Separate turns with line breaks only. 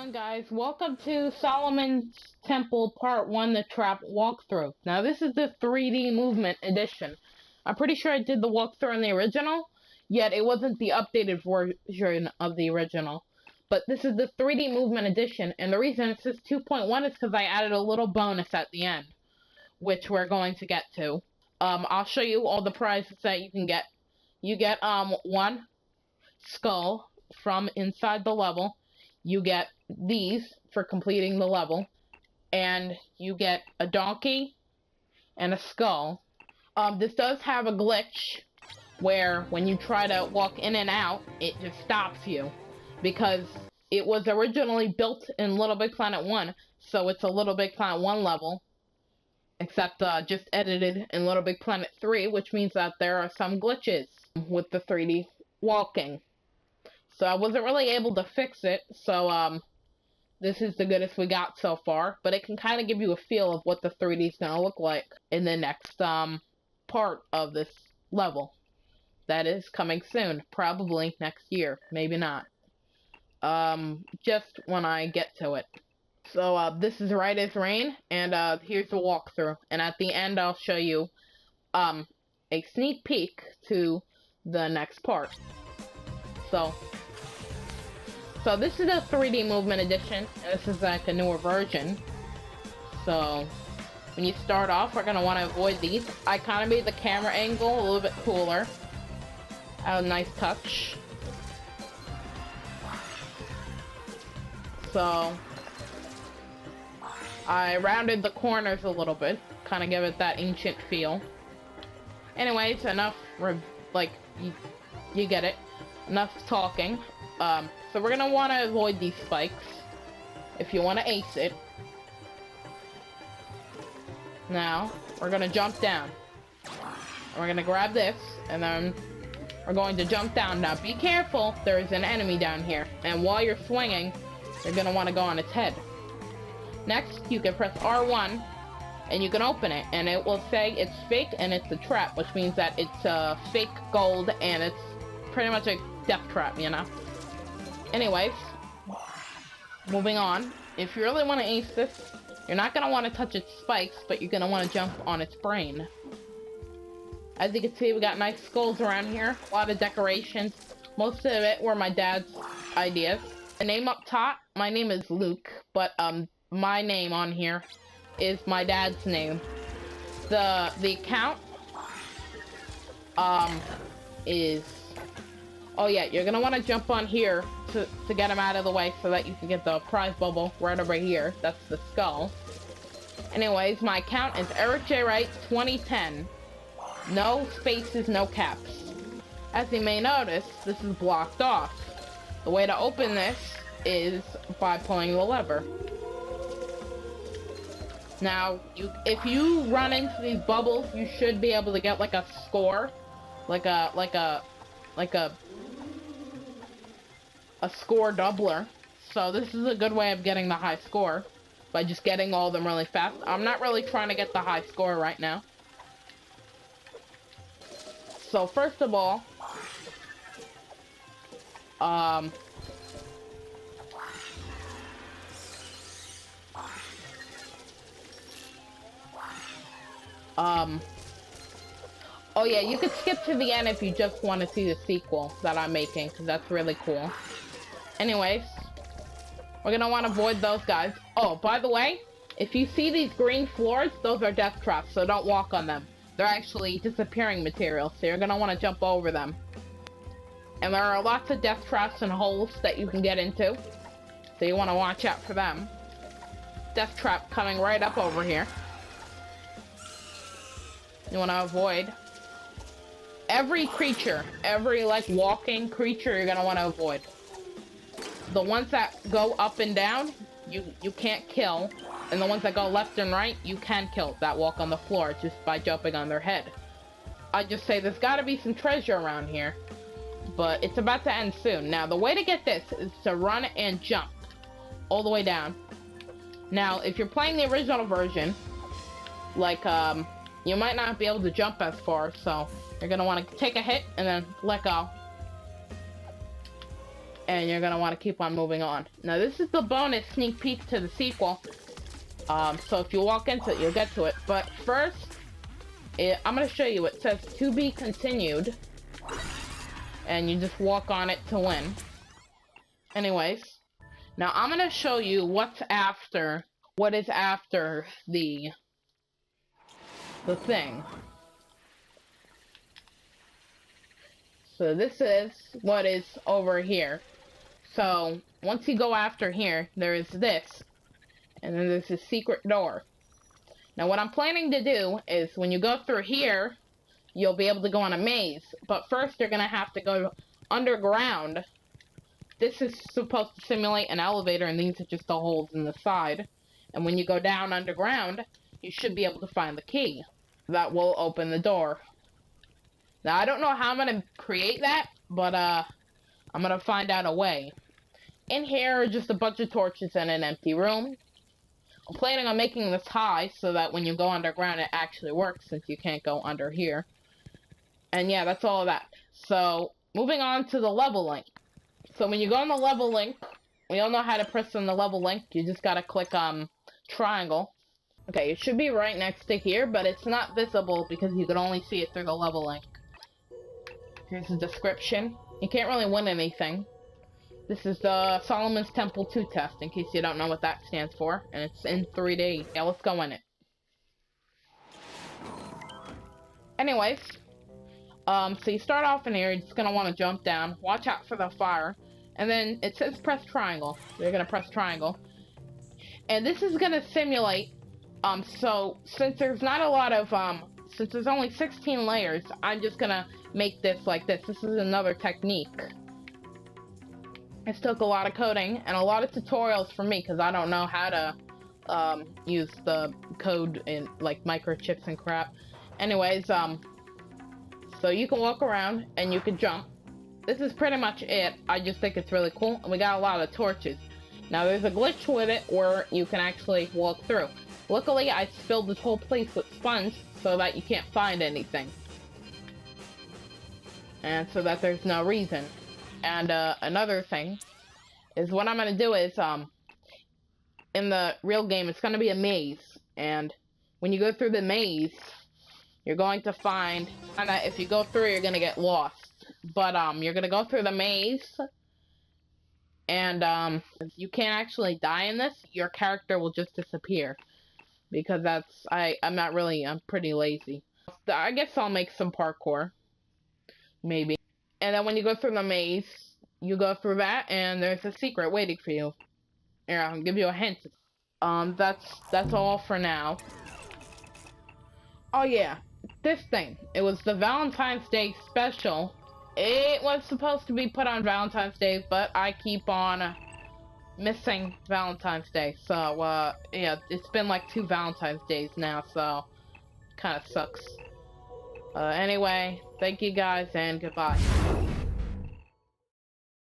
on, guys? Welcome to Solomon's Temple Part 1, the Trap walkthrough. Now, this is the 3D movement edition. I'm pretty sure I did the walkthrough in the original, yet it wasn't the updated version of the original. But this is the 3D movement edition, and the reason it says 2.1 is because I added a little bonus at the end, which we're going to get to. I'll show you all the prizes that you can get. You get, one skull from inside the level. You get these for completing the level, and you get a donkey and a skull. This does have a glitch where when you try to walk in and out, it just stops you because it was originally built in LittleBigPlanet 1, so it's a LittleBigPlanet 1 level, except just edited in LittleBigPlanet 3, which means that there are some glitches with the 3D walking. So I wasn't really able to fix it, so this is the goodest we got so far, but it can kind of give you a feel of what the 3D is going to look like in the next part of this level. That is coming soon, probably next year, maybe not. Just when I get to it. So this is Right as Rain, and here's the walkthrough, and at the end I'll show you a sneak peek to the next part. So this is a 3D movement edition, and this is like a newer version. So when you start off, we're gonna want to avoid these. I kind of made the camera angle a little bit cooler. A nice touch. So I rounded the corners a little bit, kind of give it that ancient feel. Anyways, enough, like, you get it. Enough talking. So we're gonna want to avoid these spikes if you want to ace it. Now, we're gonna jump down. And we're gonna grab this, and then we're going to jump down. Now, be careful, there's an enemy down here. And while you're swinging, you're gonna want to go on its head. Next, you can press R1, and you can open it, and it will say it's fake and it's a trap, which means that it's fake gold, and it's pretty much a death trap, you know? Anyways, moving on. If you really want to ace this, you're not going to want to touch its spikes, but you're going to want to jump on its brain. As you can see, we got nice skulls around here, a lot of decorations. Most of it were my dad's ideas. The name up top, my name is Luke, but my name on here is my dad's name. The account is... Oh yeah, you're gonna want to jump on here to get him out of the way so that you can get the prize bubble right over here. That's the skull. Anyways, my account is Eric J. Wright 2010. No spaces, no caps. As you may notice, this is blocked off. The way to open this is by pulling the lever. Now, if you run into these bubbles, you should be able to get like a score, like a score doubler. So this is a good way of getting the high score, by just getting all of them really fast. I'm not really trying to get the high score right now. So first of all, oh yeah, you could skip to the end if you just want to see the sequel that I'm making, because that's really cool. Anyways, we're gonna want to avoid those guys. Oh, by the way, if you see these green floors, those are death traps, so don't walk on them. They're actually disappearing materials, so you're gonna want to jump over them. And there are lots of death traps and holes that you can get into, so you want to watch out for them. Death trap coming right up over here. You want to avoid every creature, every like walking creature you're gonna want to avoid. The ones that go up and down, you can't kill, and the ones that go left and right, you can kill, that walk on the floor just by jumping on their head. I just say there's gotta be some treasure around here, but it's about to end soon. Now, the way to get this is to run and jump all the way down. Now, if you're playing the original version, like, you might not be able to jump as far, so you're gonna want to take a hit and then let go. and you're gonna want to keep on moving on. Now this is the bonus sneak peek to the sequel. So if you walk into it, you'll get to it. But first, I'm gonna show you. It says to be continued, and you just walk on it to win. Anyways, now I'm gonna show you what is after the thing. So this is what is over here. So once you go after here, there is this, and then there's a secret door. Now what I'm planning to do is when you go through here, you'll be able to go on a maze. But first you're gonna have to go underground. This is supposed to simulate an elevator, and these are just the holes in the side. And when you go down underground, you should be able to find the key that will open the door. Now, I don't know how I'm going to create that, but I'm going to find out a way. In here are just a bunch of torches and an empty room. I'm planning on making this high so that when you go underground, it actually works, since you can't go under here. And yeah, that's all of that. So, moving on to the level link. So when you go on the level link, we all know how to press on the level link. You just got to click triangle. Okay, it should be right next to here, but it's not visible because you can only see it through the level link. Here's the description. You can't really win anything. This is the Solomon's Temple 2 test, in case you don't know what that stands for. And it's in 3D. Yeah, let's go in it. Anyways, so you start off in here. You're just going to want to jump down. Watch out for the fire. And then it says press triangle. You're going to press triangle. And this is going to simulate, so since there's not a lot of, since there's only 16 layers, I'm just going to make this like this. This is another technique. This took a lot of coding and a lot of tutorials for me, because I don't know how to use the code in like microchips and crap. Anyways, so you can walk around and you can jump. This is pretty much it. I just think it's really cool, and we got a lot of torches. Now there's a glitch with it where you can actually walk through. Luckily, I filled this whole place with sponge so that you can't find anything. And so that there's no reason. And another thing is what I'm going to do is, in the real game, it's going to be a maze. And when you go through the maze, you're going to find that if you go through, you're going to get lost. But you're going to go through the maze. And you can't actually die in this. Your character will just disappear. Because I'm pretty lazy. I guess I'll make some parkour. Maybe. And then when you go through the maze, you go through that, and there's a secret waiting for you. Here, I'll give you a hint. That's all for now. Oh yeah, this thing. It was the Valentine's Day special. It was supposed to be put on Valentine's Day, but I keep on missing Valentine's Day. So, yeah, it's been like 2 Valentine's Days now, so kind of sucks. Anyway, thank you guys, and goodbye.